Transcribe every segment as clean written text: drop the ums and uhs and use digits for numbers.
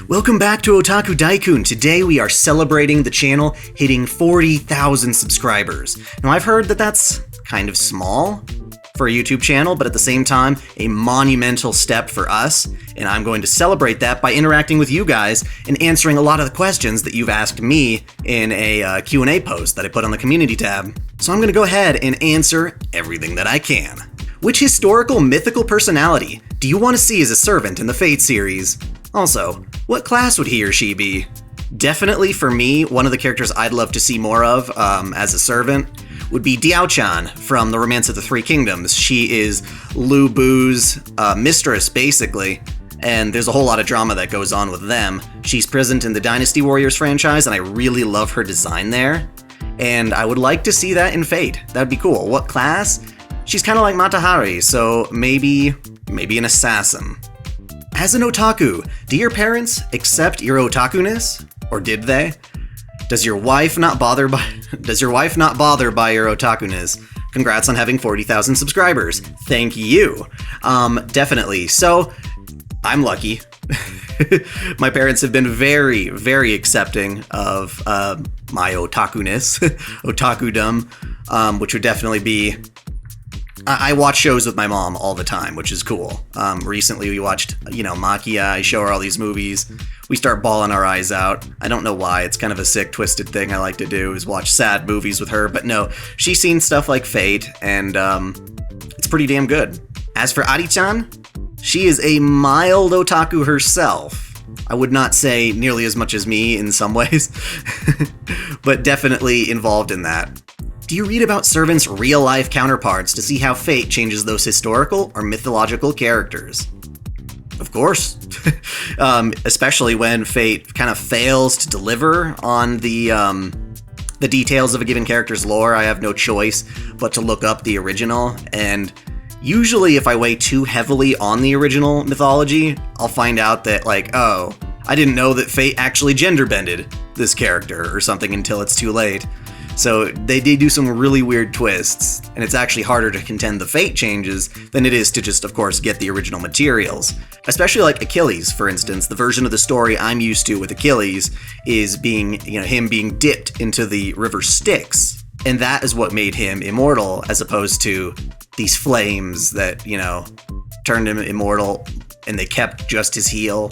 Welcome back to OtakuDaiKun. Today we are celebrating the channel hitting 40,000 subscribers. Now I've heard that that's kind of small for a YouTube channel, but at the same time, a monumental step for us, and I'm going to celebrate that by interacting with you guys and answering a lot of the questions that you've asked me in a Q&A post that I put on the community tab. So I'm going to go ahead and answer everything that I can. Which historical mythical personality do you want to see as a servant in the Fate series? Also, what class would he or she be? Definitely for me, one of the characters I'd love to see more of as a servant would be Diao-chan from The Romance of the Three Kingdoms. She is Lu Bu's mistress, basically, and there's a whole lot of drama that goes on with them. She's present in the Dynasty Warriors franchise, and I really love her design there, and I would like to see that in Fate. That'd be cool. What class? She's kind of like Matahari, so maybe an assassin. As an otaku, do your parents accept your otaku-ness? Or did they? Does your wife not bother by your otaku-ness? Congrats on having 40,000 subscribers. Thank you. Definitely. So, I'm lucky. My parents have been very, very accepting of my otaku-ness, otakudom, which would definitely be... I watch shows with my mom all the time, which is cool. Recently we watched, Makia. I show her all these movies. We start bawling our eyes out. I don't know why. It's kind of a sick, twisted thing I like to do, is watch sad movies with her. But no, she's seen stuff like Fate, and it's pretty damn good. As for Ari-chan, she is a mild otaku herself. I would not say nearly as much as me in some ways, but definitely involved in that. Do you read about servants' real-life counterparts to see how Fate changes those historical or mythological characters? Of course. Especially when Fate kind of fails to deliver on the details of a given character's lore, I have no choice but to look up the original, and usually if I weigh too heavily on the original mythology, I'll find out that, oh, I didn't know that Fate actually gender-bended this character or something until it's too late. So they did do some really weird twists, and it's actually harder to contend the Fate changes than it is to just, of course, get the original materials. Especially like Achilles, for instance. The version of the story I'm used to with Achilles is him being dipped into the river Styx, and that is what made him immortal, as opposed to these flames that, turned him immortal, and they kept just his heel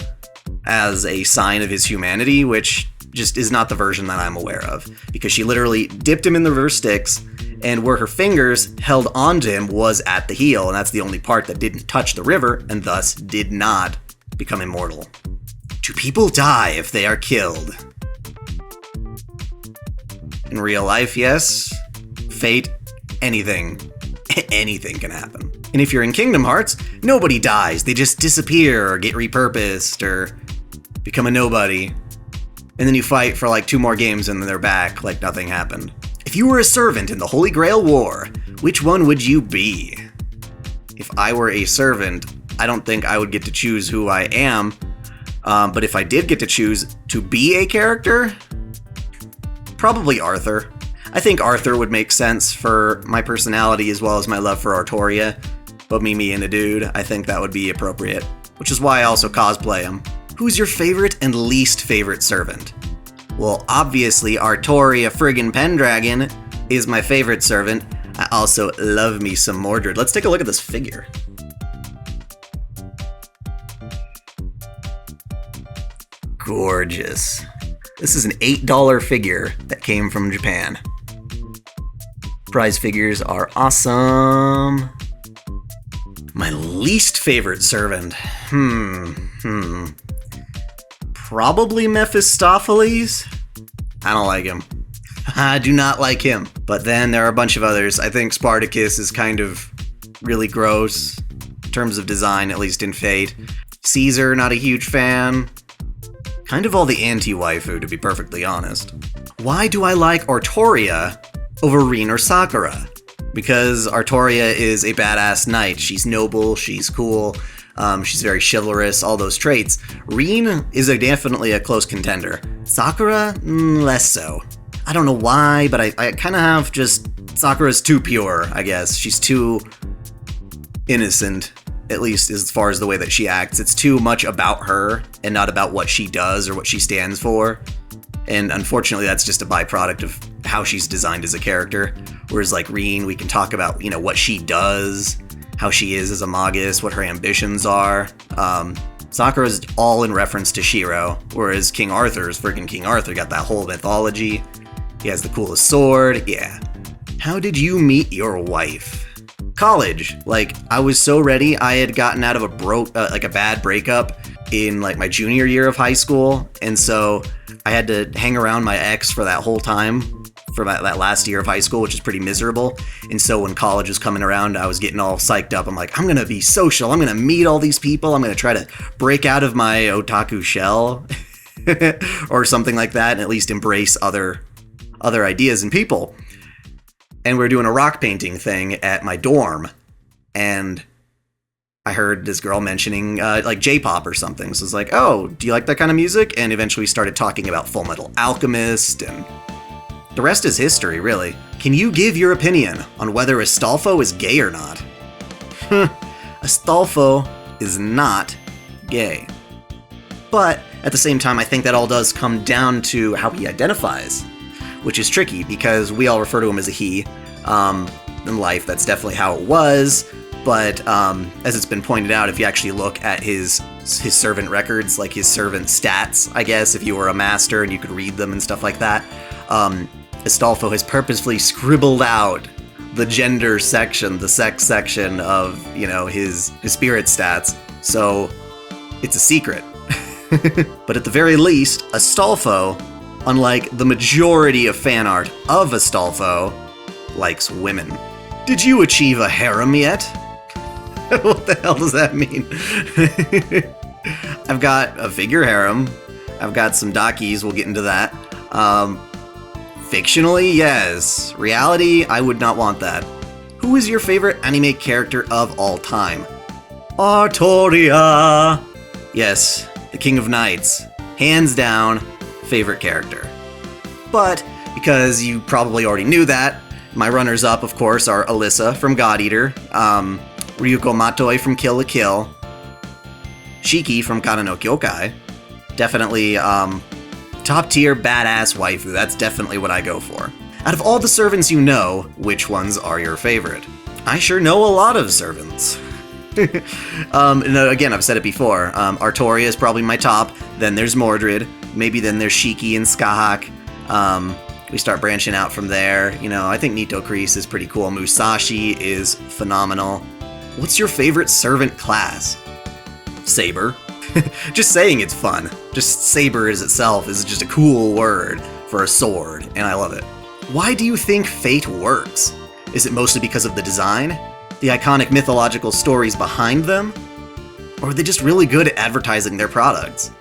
as a sign of his humanity, which just is not the version that I'm aware of, because she literally dipped him in the river Styx, and where her fingers held onto him was at the heel, and that's the only part that didn't touch the river, and thus did not become immortal. Do people die if they are killed? In real life, yes. Fate, anything can happen. And if you're in Kingdom Hearts, nobody dies. They just disappear or get repurposed or become a nobody. And then you fight for 2 more games and then they're back like nothing happened. If you were a servant in the Holy Grail War, which one would you be? If I were a servant, I don't think I would get to choose who I am. But if I did get to choose to be a character, probably Arthur. I think Arthur would make sense for my personality as well as my love for Artoria. But me being a dude, I think that would be appropriate. Which is why I also cosplay him. Who's your favorite and least favorite servant? Well, obviously, Artoria friggin' Pendragon is my favorite servant. I also love me some Mordred. Let's take a look at this figure. Gorgeous. This is an $8 figure that came from Japan. Prize figures are awesome. My least favorite servant. Probably Mephistopheles? I don't like him. I do not like him. But then there are a bunch of others. I think Spartacus is kind of really gross in terms of design, at least in Fate. Caesar, not a huge fan. Kind of all the anti-waifu, to be perfectly honest. Why do I like Artoria over Rin or Sakura? Because Artoria is a badass knight. She's noble, she's cool, she's very chivalrous, all those traits. Rin is definitely a close contender. Sakura, less so. I don't know why, but I kind of have just... Sakura's too pure, I guess. She's too innocent at least as far as the way that she acts. It's too much about her and not about what she does or what she stands for. And unfortunately, that's just a byproduct of how she's designed as a character. Whereas like Rin, we can talk about, what she does, how she is as a magus, what her ambitions are. Sakura's all in reference to Shiro, whereas King Arthur's freaking King Arthur got that whole mythology. He has the coolest sword, yeah. How did you meet your wife? College. Like, I was so ready. I had gotten out of a bad breakup in like my junior year of high school, and so I had to hang around my ex for that whole time, for that last year of high school, which is pretty miserable. And so when college was coming around, I was getting all psyched up. I'm like, I'm gonna be social. I'm gonna meet all these people. I'm gonna try to break out of my otaku shell or something like that, and at least embrace other ideas and people. And we were doing a rock painting thing at my dorm, and I heard this girl mentioning like J-pop or something. So I was like, oh, do you like that kind of music? And eventually we started talking about Full Metal Alchemist, and the rest is history, really. Can you give your opinion on whether Astolfo is gay or not? Astolfo is not gay. But at the same time, I think that all does come down to how he identifies, which is tricky because we all refer to him as a he. In life, that's definitely how it was. But as it's been pointed out, if you actually look at his servant records, like his servant stats, I guess, if you were a master and you could read them and stuff like that, Astolfo has purposefully scribbled out the gender section, the sex section of, his spirit stats. So it's a secret. But at the very least, Astolfo, unlike the majority of fan art of Astolfo, likes women. Did you achieve a harem yet? What the hell does that mean? I've got a figure harem. I've got some dakis, we'll get into that. Fictionally, yes. Reality, I would not want that. Who is your favorite anime character of all time? Artoria! Yes, the King of Knights. Hands down, favorite character. But, because you probably already knew that, my runners-up, of course, are Alyssa from God Eater, Ryuko Matoi from Kill la Kill, Shiki from Kana no Kyokai. Definitely, top-tier badass waifu. That's definitely what I go for. Out of all the servants you know, which ones are your favorite? I sure know a lot of servants. Again, I've said it before. Artoria is probably my top. Then there's Mordred. Maybe then there's Shiki and Skahak. We start branching out from there. I think Nito Kreese is pretty cool. Musashi is phenomenal. What's your favorite servant class? Saber. Just saying it's fun. Just saber as itself is just a cool word for a sword, and I love it. Why do you think Fate works? Is it mostly because of the design? The iconic mythological stories behind them? Or are they just really good at advertising their products?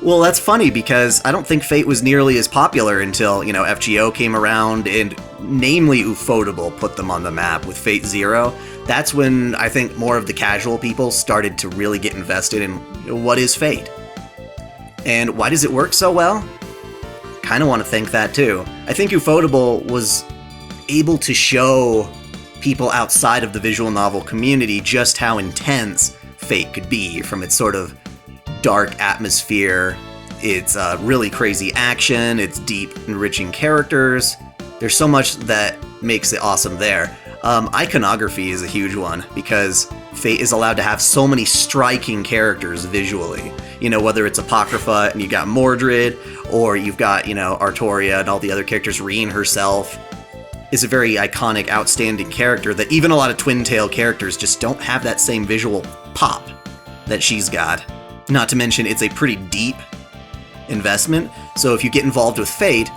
Well, that's funny because I don't think Fate was nearly as popular until, FGO came around and namely Ufotable put them on the map with Fate Zero. That's when I think more of the casual people started to really get invested in what is Fate. And why does it work so well? Kind of want to think that too. I think Ufotable was able to show people outside of the visual novel community just how intense Fate could be, from its sort of dark atmosphere, its really crazy action, its deep, enriching characters. There's so much that makes it awesome there. Iconography is a huge one, because Fate is allowed to have so many striking characters visually. Whether it's Apocrypha and you got Mordred, or you've got, Artoria and all the other characters. Rin herself is a very iconic, outstanding character that even a lot of Twin Tail characters just don't have that same visual pop that she's got. Not to mention, it's a pretty deep investment, so if you get involved with Fate,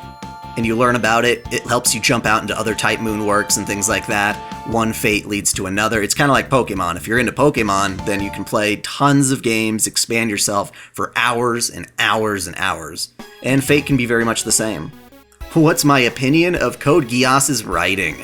and you learn about it, it helps you jump out into other Type Moon works and things like that. One Fate leads to another. It's kind of like Pokemon. If you're into Pokemon, then you can play tons of games, expand yourself for hours and hours and hours. And Fate can be very much the same. What's my opinion of Code Geass's writing?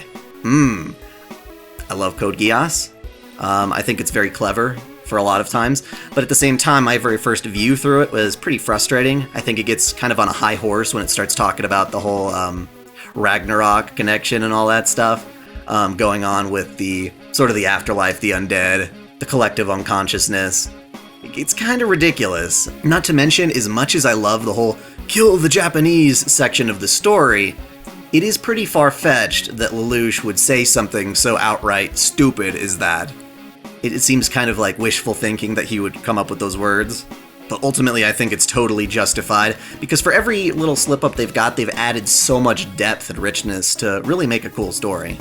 I love Code Geass. I think it's very clever for a lot of times, but at the same time, my very first view through it was pretty frustrating. I think it gets kind of on a high horse when it starts talking about the whole Ragnarok connection and all that stuff going on with the sort of the afterlife, the undead, the collective unconsciousness. It's kind of ridiculous. Not to mention, as much as I love the whole kill the Japanese section of the story, it is pretty far-fetched that Lelouch would say something so outright stupid as that. It seems kind of like wishful thinking that he would come up with those words. But ultimately, I think it's totally justified, because for every little slip-up they've got, they've added so much depth and richness to really make a cool story.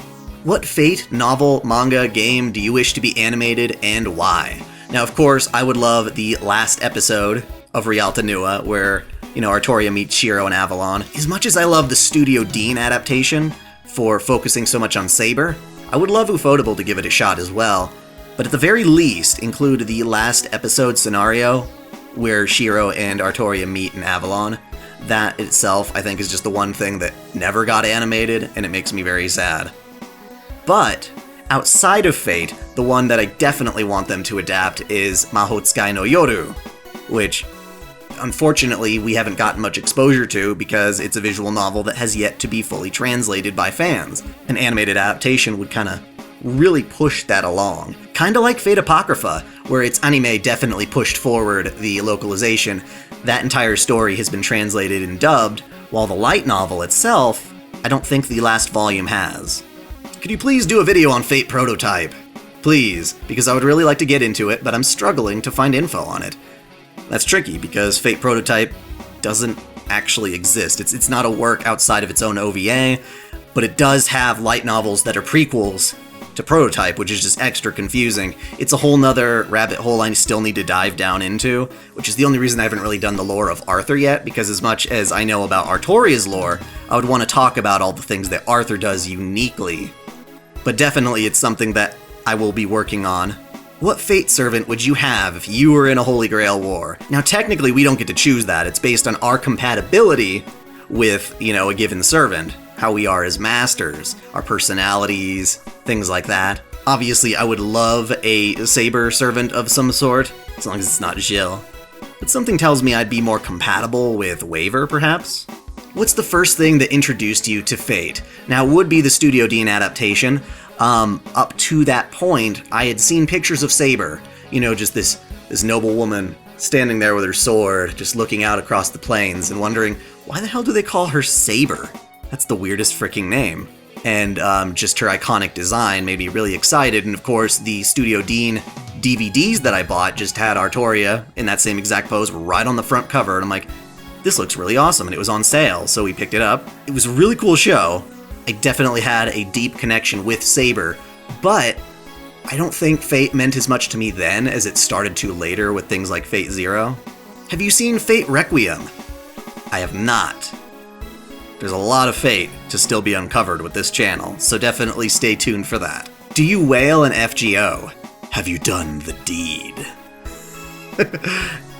What Fate, novel, manga, game do you wish to be animated, and why? Now, of course, I would love the last episode of Rialta Nua, where, Artoria meets Shiro and Avalon. As much as I love the Studio Dean adaptation for focusing so much on Saber, I would love Ufotable to give it a shot as well. But at the very least, include the last episode scenario where Shiro and Artoria meet in Avalon. That itself, I think, is just the one thing that never got animated, and it makes me very sad. But outside of Fate, the one that I definitely want them to adapt is Mahotsukai no Yoru, which, unfortunately, we haven't gotten much exposure to because it's a visual novel that has yet to be fully translated by fans. An animated adaptation would kind of really push that along. Kinda like Fate Apocrypha, where its anime definitely pushed forward the localization. That entire story has been translated and dubbed, while the light novel itself, I don't think the last volume has. Could you please do a video on Fate Prototype? Please, because I would really like to get into it, but I'm struggling to find info on it. That's tricky, because Fate Prototype doesn't actually exist. It's not a work outside of its own OVA, but it does have light novels that are prequels to Prototype, which is just extra confusing. It's a whole nother rabbit hole I still need to dive down into, which is the only reason I haven't really done the lore of Arthur yet, because as much as I know about Artoria's lore, I would want to talk about all the things that Arthur does uniquely. But definitely it's something that I will be working on. What fate servant would you have if you were in a Holy Grail war? Now technically we don't get to choose that, it's based on our compatibility with, a given servant. How we are as masters, our personalities, things like that. Obviously I would love a Saber servant of some sort, as long as it's not Jill. But something tells me I'd be more compatible with Waver, perhaps? What's the first thing that introduced you to Fate? Now, it would be the Studio Dean adaptation. Up to that point, I had seen pictures of Saber. Just this noble woman standing there with her sword, just looking out across the plains and wondering, why the hell do they call her Saber? That's the weirdest freaking name. And just her iconic design made me really excited. And of course, the Studio Dean DVDs that I bought just had Artoria in that same exact pose right on the front cover. And I'm like, this looks really awesome. And it was on sale, so we picked it up. It was a really cool show. I definitely had a deep connection with Saber, but I don't think Fate meant as much to me then as it started to later with things like Fate Zero. Have you seen Fate Requiem? I have not. There's a lot of Fate to still be uncovered with this channel, so definitely stay tuned for that. Do you wail an FGO? Have you done the deed?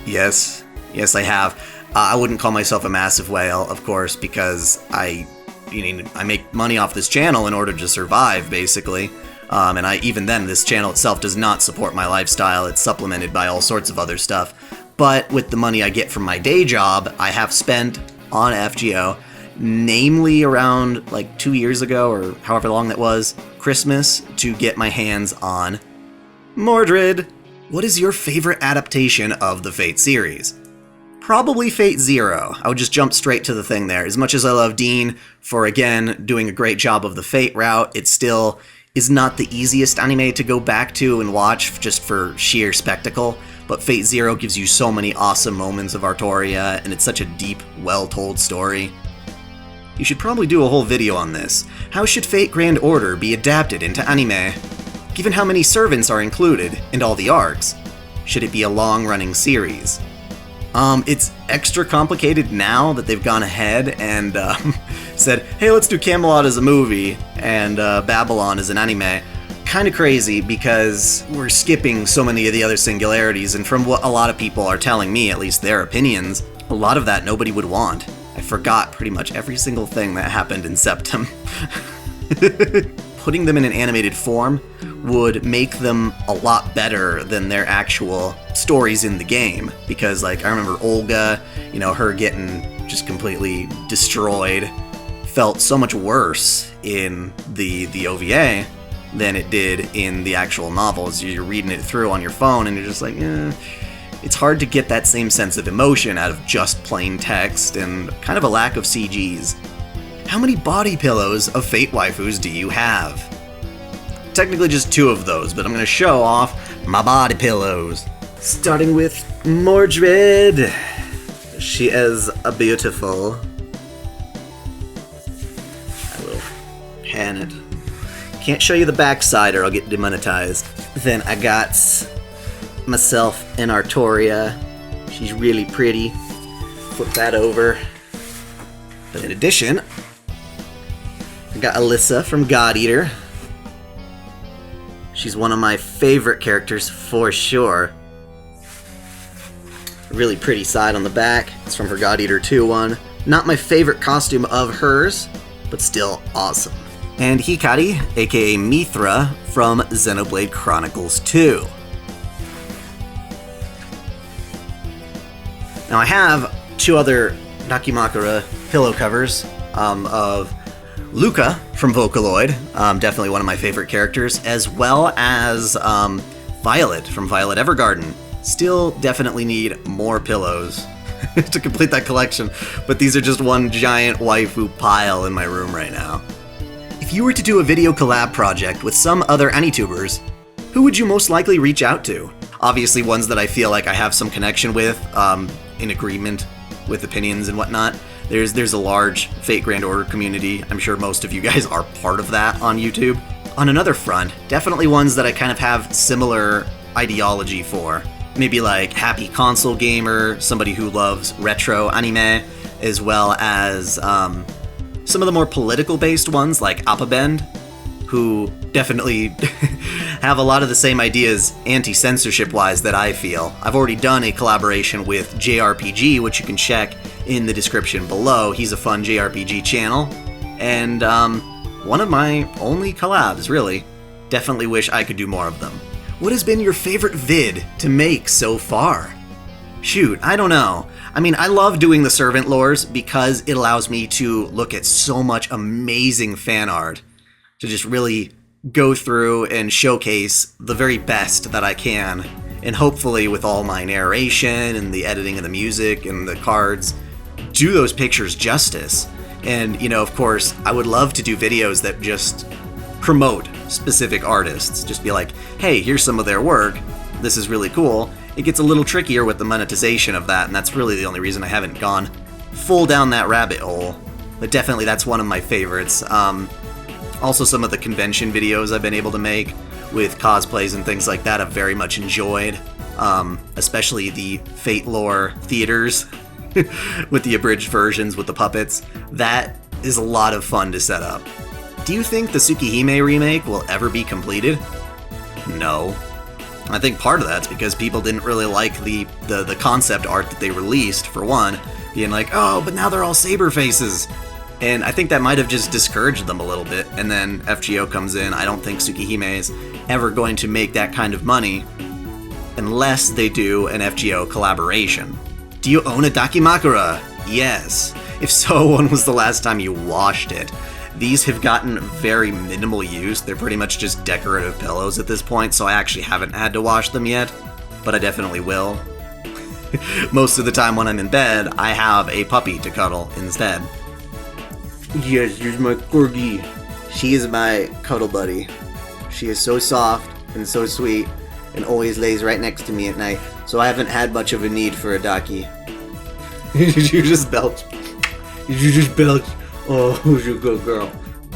Yes, I have. I wouldn't call myself a massive whale, of course, because I make money off this channel in order to survive, basically. And even then, this channel itself does not support my lifestyle. It's supplemented by all sorts of other stuff. But with the money I get from my day job, I have spent on FGO, namely around like 2 years ago, or however long that was, Christmas, to get my hands on Mordred. What is your favorite adaptation of the Fate series? Probably Fate Zero. I would just jump straight to the thing there. As much as I love Dean for, again, doing a great job of the Fate route, it still is not the easiest anime to go back to and watch just for sheer spectacle. But Fate Zero gives you so many awesome moments of Artoria, and it's such a deep, well-told story. You should probably do a whole video on this. How should Fate Grand Order be adapted into anime? Given how many servants are included, and all the arcs, should it be a long-running series? It's extra complicated now that they've gone ahead and said, hey, let's do Camelot as a movie and Babylon as an anime. Kind of crazy because we're skipping so many of the other singularities, and from what a lot of people are telling me, at least their opinions, a lot of that nobody would want. I forgot pretty much every single thing that happened in Septum. Putting them in an animated form would make them a lot better than their actual stories in the game. Because, I remember Olga, her getting just completely destroyed, felt so much worse in the OVA than it did in the actual novels. You're reading it through on your phone, and you're just like, it's hard to get that same sense of emotion out of just plain text and kind of a lack of CGs. How many body pillows of Fate waifus do you have? Technically just 2 of those, but I'm going to show off my body pillows. Starting with Mordred. She is a beautiful. I will pan it. Can't show you the backside or I'll get demonetized. Then I got myself an Artoria. She's really pretty. Flip that over. But in addition, I got Alyssa from God Eater. She's one of my favorite characters for sure. Really pretty side on the back. It's from her God Eater 2 one. Not my favorite costume of hers, but still awesome. And Hikari, aka Mithra, from Xenoblade Chronicles 2. Now I have 2 other Dakimakura pillow covers of Luca from Vocaloid, definitely one of my favorite characters, as well as Violet from Violet Evergarden. Still definitely need more pillows to complete that collection, but these are just one giant waifu pile in my room right now. If you were to do a video collab project with some other AniTubers, who would you most likely reach out to? Obviously ones that I feel like I have some connection with, in agreement with opinions and whatnot. There's a large Fate Grand Order community. I'm sure most of you guys are part of that on YouTube. On another front, definitely ones that I kind of have similar ideology for. Maybe like Happy Console Gamer, somebody who loves retro anime, as well as some of the more political-based ones like Appabend, who definitely have a lot of the same ideas anti-censorship-wise that I feel. I've already done a collaboration with JRPG, which you can check in the description below. He's a fun JRPG channel, and one of my only collabs, really. Definitely wish I could do more of them. What has been your favorite vid to make so far? Shoot, I don't know. I mean, I love doing the servant lores because it allows me to look at so much amazing fan art, to just really go through and showcase the very best that I can, and hopefully with all my narration and the editing of the music and the cards, do those pictures justice. And, you know, of course, I would love to do videos that just promote specific artists. Just be like, hey, here's some of their work. This is really cool. It gets a little trickier with the monetization of that, and that's really the only reason I haven't gone full down that rabbit hole. But definitely that's one of my favorites. Also, some of the convention videos I've been able to make with cosplays and things like that I've very much enjoyed. Especially the Fate lore theaters with the abridged versions with the puppets. That is a lot of fun to set up. Do you think the Tsukihime remake will ever be completed? No. I think part of that's because people didn't really like the concept art that they released, for one, being like, oh, but now they're all saber faces. And I think that might have just discouraged them a little bit, and then FGO comes in. I don't think Tsukihime is ever going to make that kind of money unless they do an FGO collaboration. Do you own a Dakimakura? Yes. If so, when was the last time you washed it? These have gotten very minimal use. They're pretty much just decorative pillows at this point, so I actually haven't had to wash them yet, but I definitely will. Most of the time when I'm in bed, I have a puppy to cuddle instead. Yes, here's my corgi. She is my cuddle buddy. She is so soft and so sweet and always lays right next to me at night, so I haven't had much of a need for a Daki. Did you just belch? Did you just belch? Oh, who's your good girl?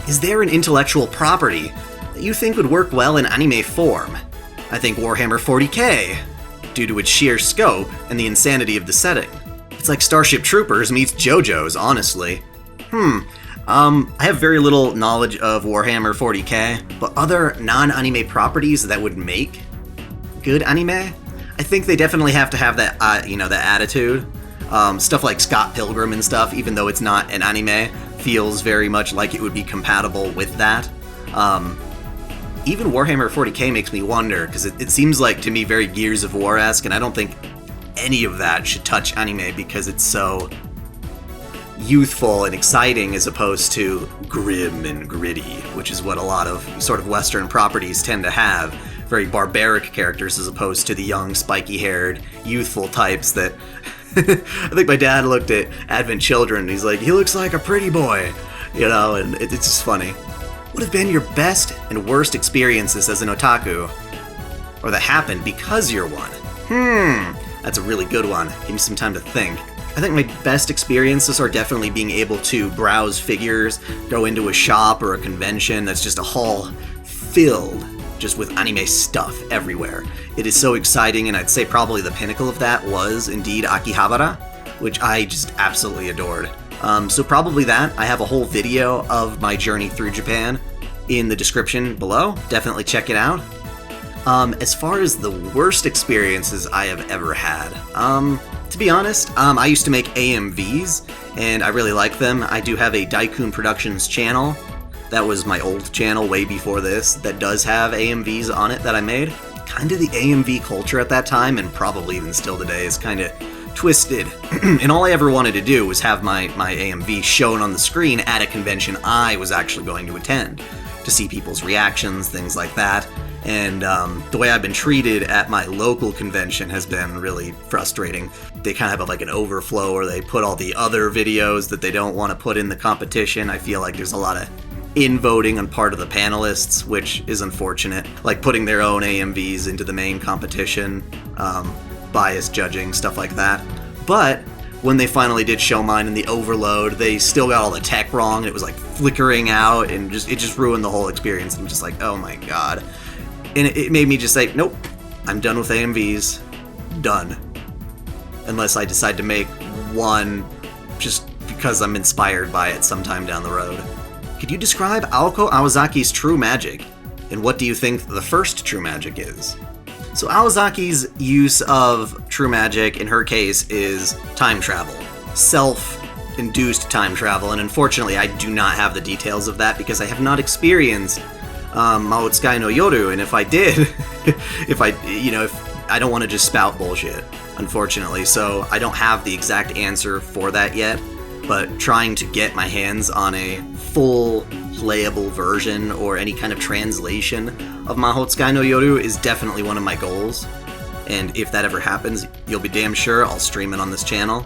Is there an intellectual property that you think would work well in anime form? I think Warhammer 40k, due to its sheer scope and the insanity of the setting. It's like Starship Troopers meets JoJo's, honestly. I have very little knowledge of Warhammer 40k, but other non-anime properties that would make good anime, I think they definitely have to have that, that attitude. Stuff like Scott Pilgrim and stuff, even though it's not an anime, feels very much like it would be compatible with that. Even Warhammer 40k makes me wonder, because it seems like, to me, very Gears of War-esque, and I don't think any of that should touch anime because it's so youthful and exciting as opposed to grim and gritty, which is what a lot of sort of Western properties tend to have. Very barbaric characters as opposed to the young, spiky-haired, youthful types that... I think my dad looked at Advent Children and he's like, he looks like a pretty boy, you know, and it's just funny. What have been your best and worst experiences as an otaku? Or that happened because you're one? That's a really good one. Give me some time to think. I think my best experiences are definitely being able to browse figures, go into a shop or a convention that's just a hall filled just with anime stuff everywhere. It is so exciting, and I'd say probably the pinnacle of that was indeed Akihabara, which I just absolutely adored. So probably that. I have a whole video of my journey through Japan in the description below. Definitely check it out. As far as the worst experiences I have ever had, to be honest, I used to make AMVs, and I really like them. I do have a DaiKun Productions channel. That was my old channel way before this, that does have AMVs on it that I made. Kind of the AMV culture at that time, and probably even still today, is kind of twisted. And all I ever wanted to do was have my AMV shown on the screen at a convention I was actually going to attend, to see people's reactions, things like that. And the way I've been treated at my local convention has been really frustrating. They kind of have like an overflow, or they put all the other videos that they don't want to put in the competition. I feel like there's a lot of in-voting on part of the panelists, which is unfortunate. Like putting their own AMVs into the main competition, biased judging, stuff like that. But when they finally did show mine in the overload, they still got all the tech wrong. It was like flickering out, and it just ruined the whole experience. I'm just like, oh my god. And it made me just say, nope, I'm done with AMVs. Done. Unless I decide to make one just because I'm inspired by it sometime down the road. Could you describe Alko Awazaki's true magic? And what do you think the first true magic is? So Awazaki's use of true magic, in her case, is time travel. Self-induced time travel, and unfortunately I do not have the details of that because I have not experienced Maotsukai no Yoru, and if I did, if I don't want to just spout bullshit, unfortunately, so I don't have the exact answer for that yet, but trying to get my hands on a full playable version or any kind of translation of Mahotsukai no Yoru is definitely one of my goals, and if that ever happens, you'll be damn sure I'll stream it on this channel.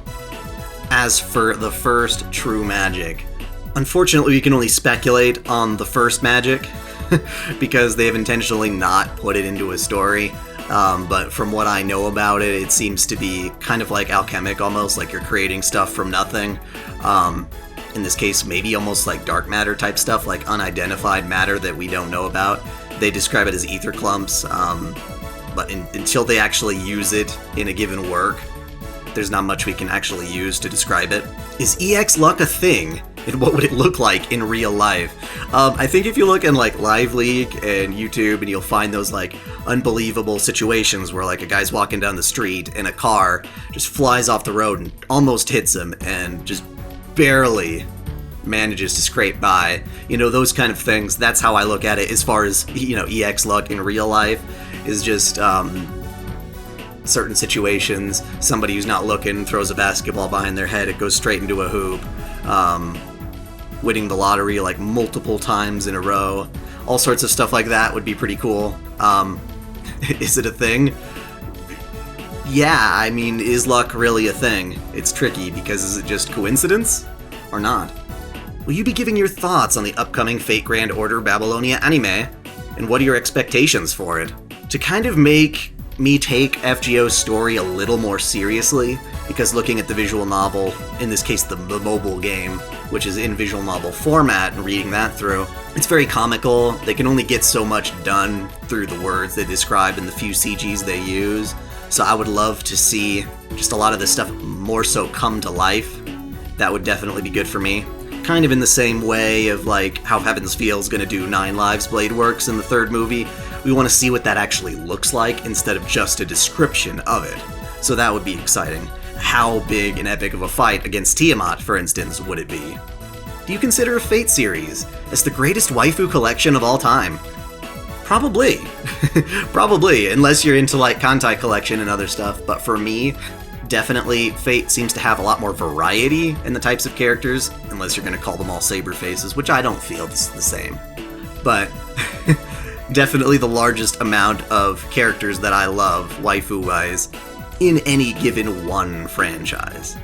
As for the first true magic, unfortunately we can only speculate on the first magic, because they have intentionally not put it into a story, but from what I know about it, it seems to be kind of like alchemic almost, like you're creating stuff from nothing. In this case, maybe almost like dark matter type stuff, like unidentified matter that we don't know about. They describe it as ether clumps, but until they actually use it in a given work, there's not much we can actually use to describe it. Is EX luck a thing? And what would it look like in real life? I think if you look in like Live Leak and YouTube, and you'll find those like unbelievable situations where like a guy's walking down the street and a car just flies off the road and almost hits him and just barely manages to scrape by. You know, those kind of things. That's how I look at it as far as, you know, EX luck in real life is just certain situations. Somebody who's not looking throws a basketball behind their head, it goes straight into a hoop. Winning the lottery like multiple times in a row. All sorts of stuff like that would be pretty cool. Is it a thing? Yeah, I mean, is luck really a thing? It's tricky, because is it just coincidence? Or not? Will you be giving your thoughts on the upcoming Fate Grand Order Babylonia anime? And what are your expectations for it? To kind of make me take FGO's story a little more seriously, because looking at the visual novel, in this case the mobile game, which is in visual novel format, and reading that through, it's very comical. They can only get so much done through the words they describe and the few CGs they use, so I would love to see just a lot of this stuff more so come to life. That would definitely be good for me. Kind of in the same way of like how Heaven's Feel's gonna do 9 Lives Blade Works in the third movie. We want to see what that actually looks like instead of just a description of it. So that would be exciting. How big and epic of a fight against Tiamat, for instance, would it be? Do you consider a Fate series as the greatest waifu collection of all time? Probably. Probably, unless you're into like Kantai collection and other stuff, but for me, Definitely, Fate seems to have a lot more variety in the types of characters, unless you're going to call them all saber faces, which I don't feel is the same. But definitely the largest amount of characters that I love, waifu-wise, in any given one franchise.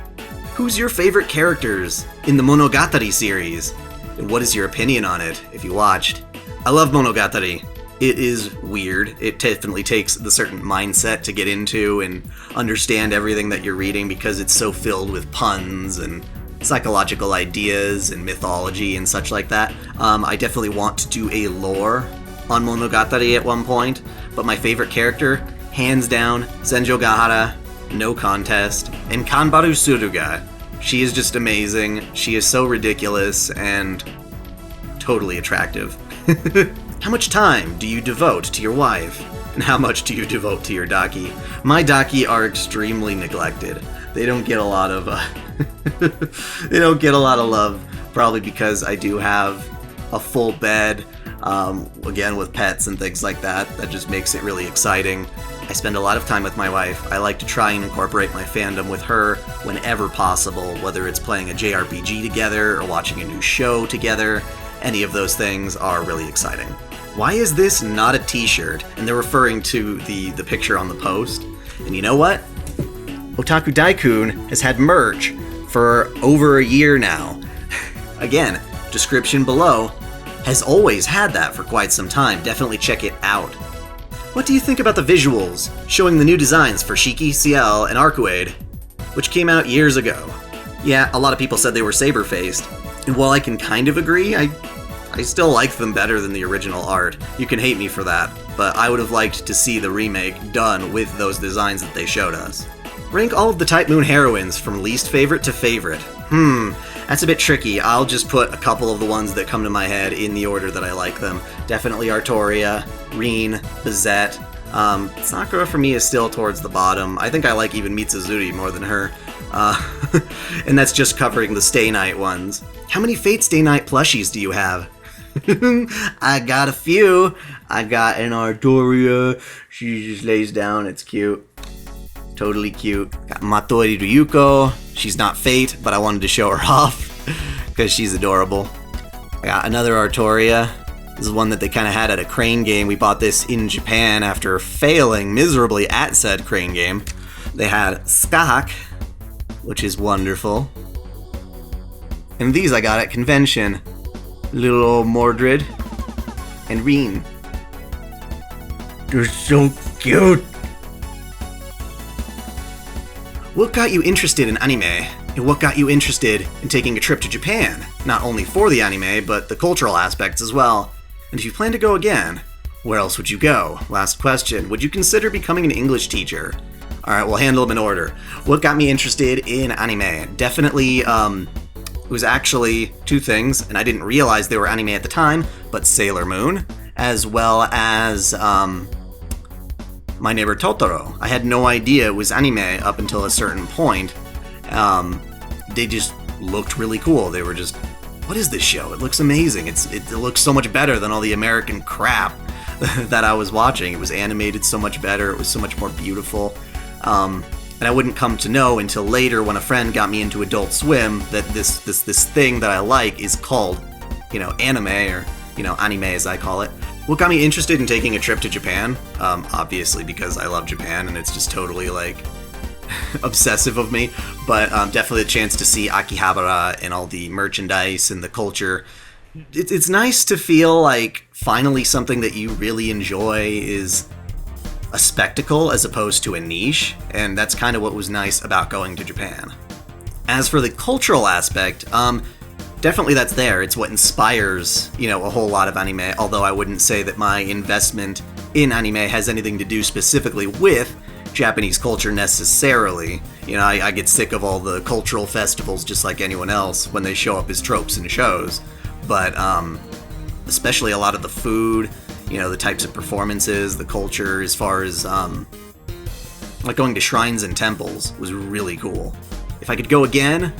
Who's your favorite characters in the Monogatari series? And what is your opinion on it, if you watched? I love Monogatari. It is weird. It definitely takes the certain mindset to get into and understand everything that you're reading because it's so filled with puns and psychological ideas and mythology and such like that. I definitely want to do a lore on Monogatari at one point, but my favorite character, hands down, Senjo Gahara, no contest, and Kanbaru Suruga. She is just amazing. She is so ridiculous and totally attractive. How much time do you devote to your wife? And how much do you devote to your daki? My daki are extremely neglected. They don't get a lot of they don't get a lot of love, probably because I do have a full bed, again with pets and things like that. That just makes it really exciting. I spend a lot of time with my wife. I like to try and incorporate my fandom with her whenever possible, whether it's playing a JRPG together or watching a new show together. Any of those things are really exciting. Why is this not a t-shirt? And they're referring to the picture on the post. And you know what? OtakuDaiKun has had merch for over a year now. Again, description below, has always had that for quite some time. Definitely check it out. What do you think about the visuals showing the new designs for Shiki, Ciel, and Arcuade, which came out years ago? Yeah, a lot of people said they were saber-faced, and while I can kind of agree, I still like them better than the original art. You can hate me for that, but I would have liked to see the remake done with those designs that they showed us. Rank all of the Type Moon heroines from least favorite to favorite. That's a bit tricky. I'll just put a couple of the ones that come to my head in the order that I like them. Definitely Artoria, Rin, Bizette. Sakura for me is still towards the bottom. I think I like even Mitsuzuri more than her. And that's just covering the Stay Night ones. How many Fate Stay Night plushies do you have? I got a few. I got an Artoria. She just lays down. It's cute. Totally cute. Got Matori Ryuko. She's not Fate, but I wanted to show her off because she's adorable. I got another Artoria. This is one that they kind of had at a crane game. We bought this in Japan after failing miserably at said crane game. They had Skahak, which is wonderful. And these I got at convention. Little old Mordred and Rin. They're so cute. What got you interested in anime? And what got you interested in taking a trip to Japan? Not only for the anime, but the cultural aspects as well. And if you plan to go again, where else would you go? Last question. Would you consider becoming an English teacher? Alright, we'll handle them in order. What got me interested in anime? Definitely, it was actually two things, and I didn't realize they were anime at the time, but Sailor Moon, as well as, My Neighbor Totoro. I had no idea it was anime up until a certain point. They just looked really cool. They were just, what is this show? It looks amazing. It looks so much better than all the American crap that I was watching. It was animated so much better. It was so much more beautiful. And I wouldn't come to know until later when a friend got me into Adult Swim that this thing that I like is called, anime, or, anime as I call it. What got me interested in taking a trip to Japan? Obviously because I love Japan and it's just totally, obsessive of me. But definitely a chance to see Akihabara and all the merchandise and the culture. It's nice to feel like finally something that you really enjoy is a spectacle as opposed to a niche, and that's kind of what was nice about going to Japan. As for the cultural aspect, definitely that's there. It's what inspires, a whole lot of anime, although I wouldn't say that my investment in anime has anything to do specifically with Japanese culture necessarily. I get sick of all the cultural festivals just like anyone else when they show up as tropes in shows, but especially a lot of the food, the types of performances, the culture, as far as, going to shrines and temples was really cool. If I could go again,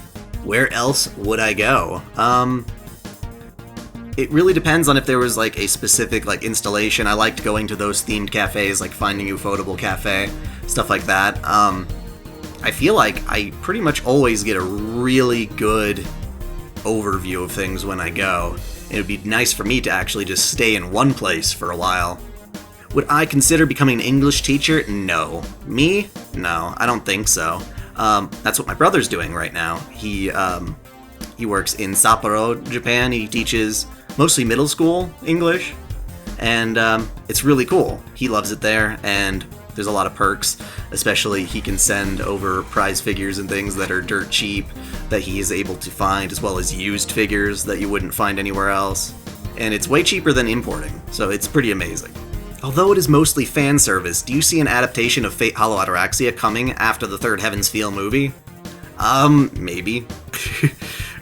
where else would I go? It really depends on if there was, a specific, installation. I liked going to those themed cafes, like Finding Ufotable Cafe, stuff like that. I feel like I pretty much always get a really good overview of things when I go. It would be nice for me to actually just stay in one place for a while. Would I consider becoming an English teacher? No. Me? No, I don't think so. That's what my brother's doing right now. He works in Sapporo, Japan. He teaches mostly middle school English, and it's really cool. He loves it there, and there's a lot of perks. Especially, he can send over prize figures and things that are dirt cheap that he is able to find, as well as used figures that you wouldn't find anywhere else. And it's way cheaper than importing, so it's pretty amazing. Although it is mostly fan service, do you see an adaptation of Fate Hollow Ataraxia coming after the third Heaven's Feel movie? Maybe.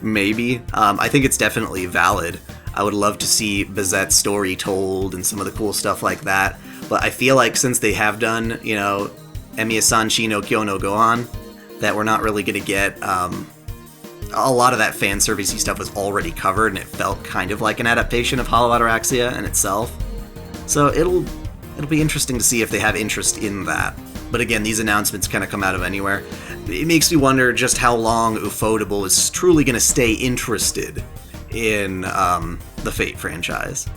Maybe. I think it's definitely valid. I would love to see Bazette's story told and some of the cool stuff like that. But I feel like since they have done, Emiya-san Shi no Kyo no Gohan, that we're not really going to get, a lot of that fan servicey stuff was already covered, and it felt kind of like an adaptation of Hollow Ataraxia in itself. So it'll be interesting to see if they have interest in that. But again, these announcements kind of come out of anywhere. It makes me wonder just how long Ufotable is truly going to stay interested in the Fate franchise.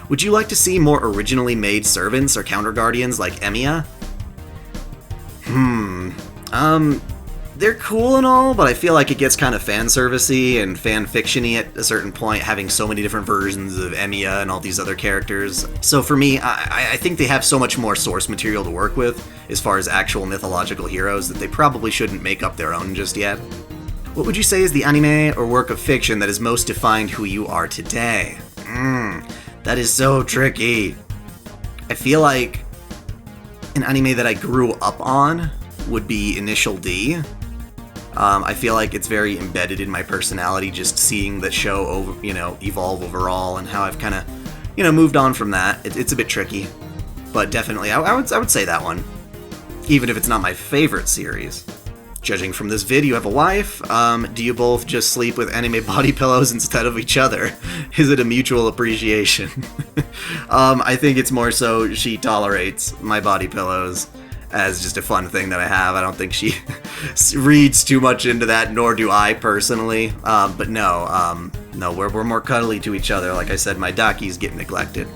Would you like to see more originally made servants or counter guardians like Emiya? They're cool and all, but I feel like it gets kind of fan servicey and fan fiction-y at a certain point, having so many different versions of Emiya and all these other characters. So for me, I think they have so much more source material to work with as far as actual mythological heroes that they probably shouldn't make up their own just yet. What would you say is the anime or work of fiction that has most defined who you are today? That is so tricky. I feel like an anime that I grew up on would be Initial D. I feel like it's very embedded in my personality, just seeing the show evolve overall, and how I've kind of, moved on from that. It's a bit tricky, but definitely I would say that one, even if it's not my favorite series. Judging from this vid, you have a wife. Do you both just sleep with anime body pillows instead of each other? Is it a mutual appreciation? I think it's more so she tolerates my body pillows as just a fun thing that I have. I don't think she reads too much into that, nor do I personally. But no, we're more cuddly to each other. Like I said, my Dakis get neglected.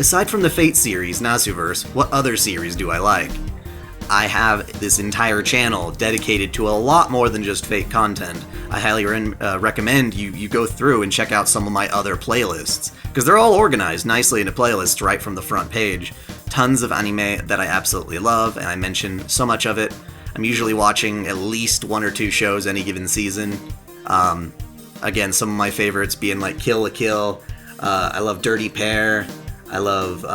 Aside from the Fate series, Nasuverse, what other series do I like? I have this entire channel dedicated to a lot more than just Fate content. I highly recommend you go through and check out some of my other playlists, because they're all organized nicely into playlists right from the front page. Tons of anime that I absolutely love, and I mention so much of it. I'm usually watching at least 1 or 2 shows any given season. Again, some of my favorites being like Kill la Kill. I love Dirty Pair. I love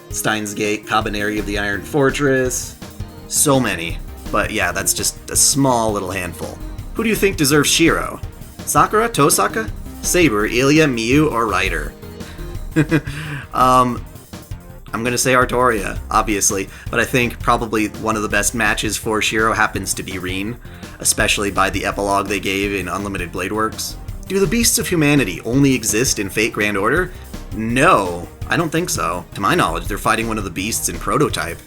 Steins Gate, Cabaneri of the Iron Fortress. So many. But yeah, that's just a small little handful. Who do you think deserves Shiro? Sakura, Tosaka, Saber, Ilya, Miyu, or Ryder? I'm gonna say Artoria, obviously, but I think probably one of the best matches for Shiro happens to be Rin, especially by the epilogue they gave in Unlimited Blade Works. Do the Beasts of Humanity only exist in Fate Grand Order? No, I don't think so. To my knowledge, they're fighting one of the beasts in Prototype.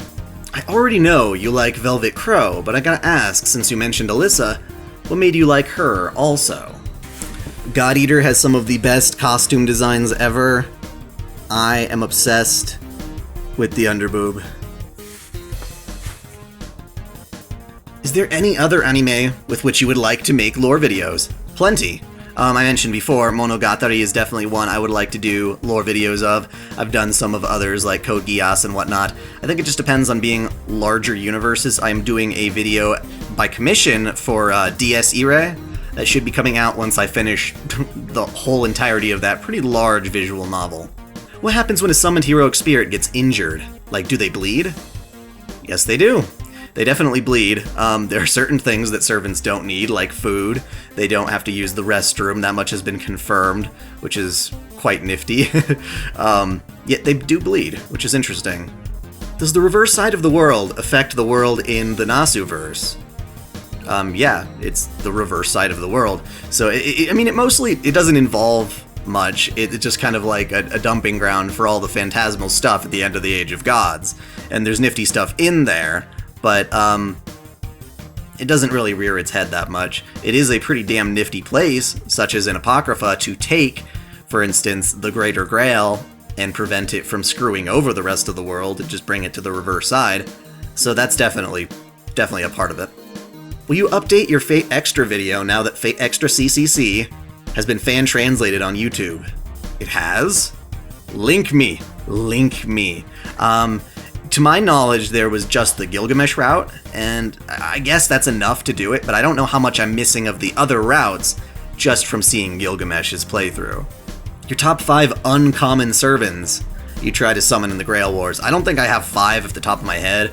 I already know you like Velvet Crow, but I gotta ask, since you mentioned Alyssa, what made you like her also? God Eater has some of the best costume designs ever. I am obsessed with the underboob. Is there any other anime with which you would like to make lore videos? Plenty. I mentioned before, Monogatari is definitely one I would like to do lore videos of. I've done some of others like Code Geass and whatnot. I think it just depends on being larger universes. I am doing a video by commission for DS Ire that should be coming out once I finish the whole entirety of that pretty large visual novel. What happens when a summoned heroic spirit gets injured? Like, do they bleed? Yes, they do. They definitely bleed. There are certain things that servants don't need, like food. They don't have to use the restroom. That much has been confirmed, which is quite nifty. Yet they do bleed, which is interesting. Does the reverse side of the world affect the world in the Nasuverse? Yeah, it's the reverse side of the world. So, it doesn't involve much. It's just kind of like a dumping ground for all the phantasmal stuff at the end of the Age of Gods. And there's nifty stuff in there, but it doesn't really rear its head that much. It is a pretty damn nifty place, such as in Apocrypha, to take, for instance, the Greater Grail and prevent it from screwing over the rest of the world and just bring it to the reverse side. So that's definitely a part of it. Will you update your Fate Extra video now that Fate Extra CCC has been fan translated on YouTube? It has? Link me. To my knowledge, there was just the Gilgamesh route, and I guess that's enough to do it, but I don't know how much I'm missing of the other routes just from seeing Gilgamesh's playthrough. Your top 5 uncommon servants you try to summon in the Grail Wars. I don't think I have 5 off the top of my head.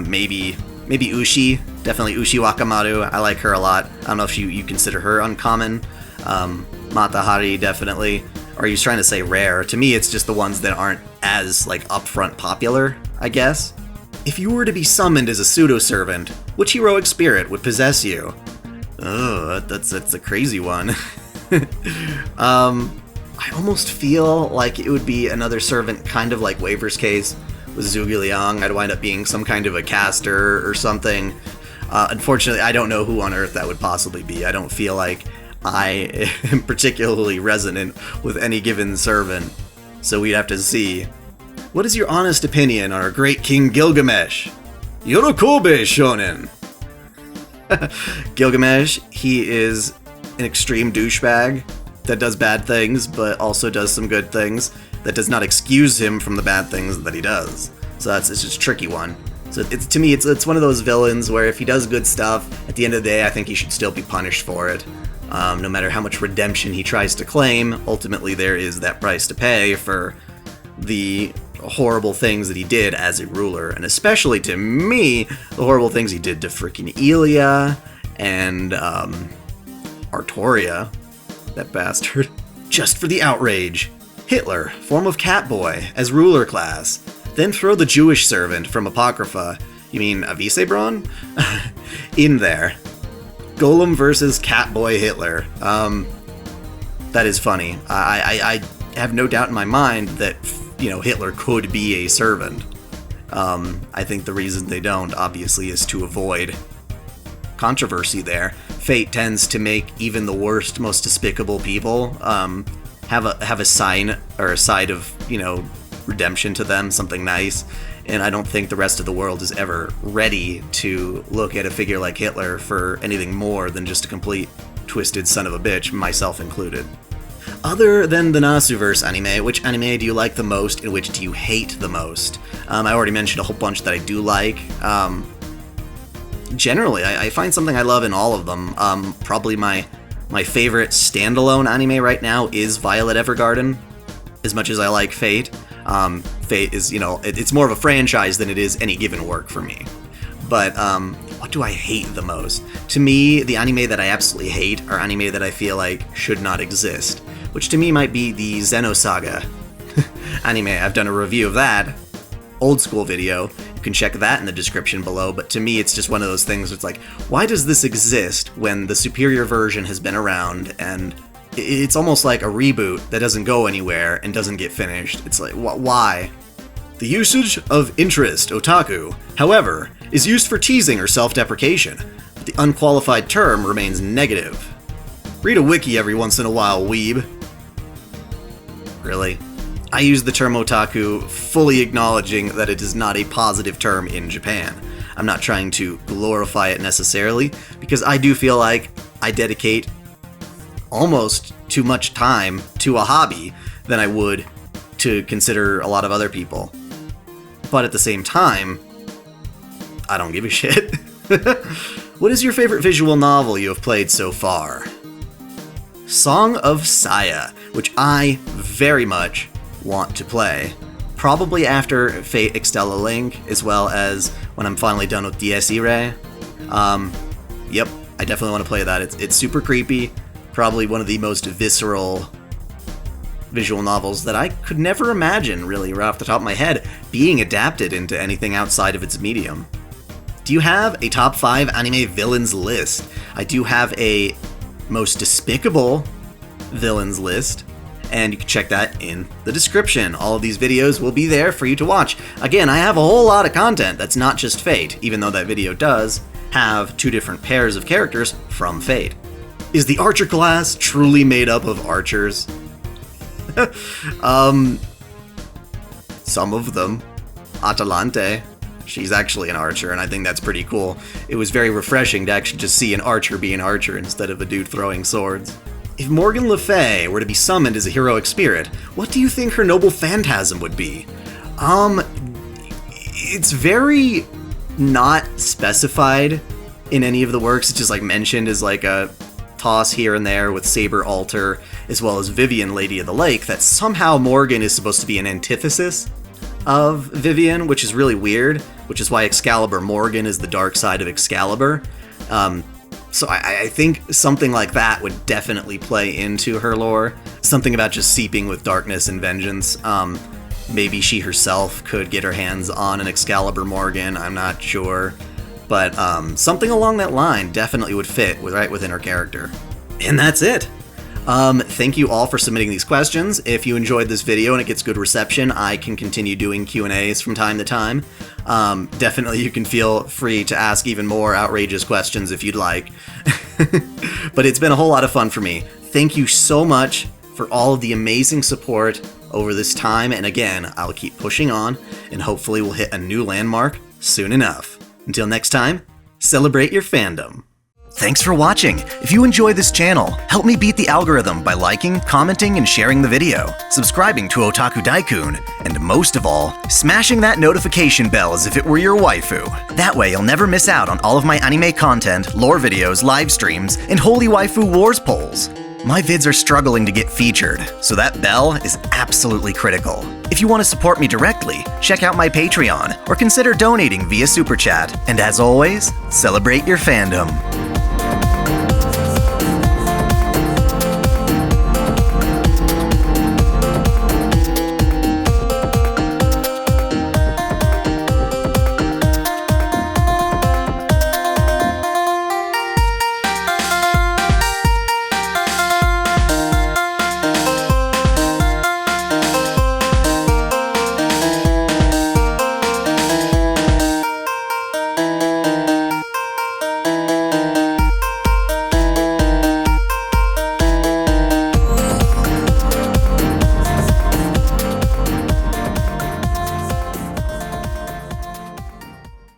Maybe Ushi. Definitely Ushi Wakamaru. I like her a lot. I don't know if you consider her uncommon. Matahari, definitely. Or are you trying to say rare? To me, it's just the ones that aren't as, like, upfront popular, I guess. If you were to be summoned as a pseudo-servant, which heroic spirit would possess you? Oh, that's a crazy one. I almost feel like it would be another servant, kind of like Waver's case with Zhuge Liang. I'd wind up being some kind of a caster or something. Unfortunately, I don't know who on earth that would possibly be. I don't feel like I am particularly resonant with any given servant, so we'd have to see. What is your honest opinion on our great King Gilgamesh? Yorokobe Shonen! Gilgamesh, he is an extreme douchebag that does bad things, but also does some good things. That does not excuse him from the bad things that he does. So it's just a tricky one. So to me, it's one of those villains where if he does good stuff, at the end of the day, I think he should still be punished for it. No matter how much redemption he tries to claim, ultimately there is that price to pay for the horrible things that he did as a ruler, and especially to me, the horrible things he did to freaking Elia and Artoria, that bastard. Just for the outrage. Hitler, form of Catboy, as ruler class. Then throw the Jewish servant from Apocrypha, you mean Avisebron? In there. Golem versus Catboy Hitler. That is funny. I have no doubt in my mind that, Hitler could be a servant. I think the reason they don't, obviously, is to avoid controversy there. Fate tends to make even the worst, most despicable people have a sign or a side of, redemption to them, something nice. And I don't think the rest of the world is ever ready to look at a figure like Hitler for anything more than just a complete twisted son of a bitch, myself included. Other than the Nasuverse anime, which anime do you like the most and which do you hate the most? I already mentioned a whole bunch that I do like. Generally, I find something I love in all of them. Probably my favorite standalone anime right now is Violet Evergarden, as much as I like Fate. Fate is, it's more of a franchise than it is any given work for me. But what do I hate the most? To me, the anime that I absolutely hate are anime that I feel like should not exist, which to me might be the Xenosaga anime. I've done a review of that, old school video. You can check that in the description below, but to me it's just one of those things where it's like, why does this exist when the superior version has been around, and it's almost like a reboot that doesn't go anywhere and doesn't get finished. It's like, why? The usage of interest, otaku, however, is used for teasing or self-deprecation, but the unqualified term remains negative. Read a wiki every once in a while, weeb. Really? I use the term otaku fully acknowledging that it is not a positive term in Japan. I'm not trying to glorify it necessarily, because I do feel like I dedicate almost too much time to a hobby than I would to consider a lot of other people. But at the same time, I don't give a shit. What is your favorite visual novel you have played so far? Song of Saya, which I very much want to play. Probably after Fate Extella Link, as well as when I'm finally done with Dies Irae. Yep, I definitely want to play that. It's super creepy. Probably one of the most visceral visual novels that I could never imagine, really, right off the top of my head, being adapted into anything outside of its medium. Do you have a top 5 anime villains list? I do have a most despicable villains list, and you can check that in the description. All of these videos will be there for you to watch. Again, I have a whole lot of content that's not just Fate, even though that video does have two different pairs of characters from Fate. Is the archer class truly made up of archers? Some of them. Atalante, she's actually an archer, and I think that's pretty cool. It was very refreshing to actually just see an archer be an archer instead of a dude throwing swords. If Morgan Le Fay were to be summoned as a heroic spirit, what do you think her noble phantasm would be? It's very not specified in any of the works. It's just like mentioned as like a toss here and there with Saber Alter, as well as Vivian, Lady of the Lake, that somehow Morgan is supposed to be an antithesis of Vivian, which is really weird, which is why Excalibur Morgan is the dark side of Excalibur. So I think something like that would definitely play into her lore. Something about just seeping with darkness and vengeance. Maybe she herself could get her hands on an Excalibur Morgan, I'm not sure. But something along that line definitely would fit right within her character. And that's it. Thank you all for submitting these questions. If you enjoyed this video and it gets good reception, I can continue doing Q&As from time to time. Definitely you can feel free to ask even more outrageous questions if you'd like. But it's been a whole lot of fun for me. Thank you so much for all of the amazing support over this time, and again, I'll keep pushing on, and hopefully we'll hit a new landmark soon enough. Until next time, celebrate your fandom. Thanks for watching. If you enjoy this channel, help me beat the algorithm by liking, commenting, and sharing the video, subscribing to OtakuDaiKun, and most of all, smashing that notification bell as if it were your waifu. That way you'll never miss out on all of my anime content, lore videos, live streams, and Holy Waifu Wars polls. My vids are struggling to get featured, so that bell is absolutely critical. If you want to support me directly, check out my Patreon, or consider donating via Super Chat. And as always, celebrate your fandom.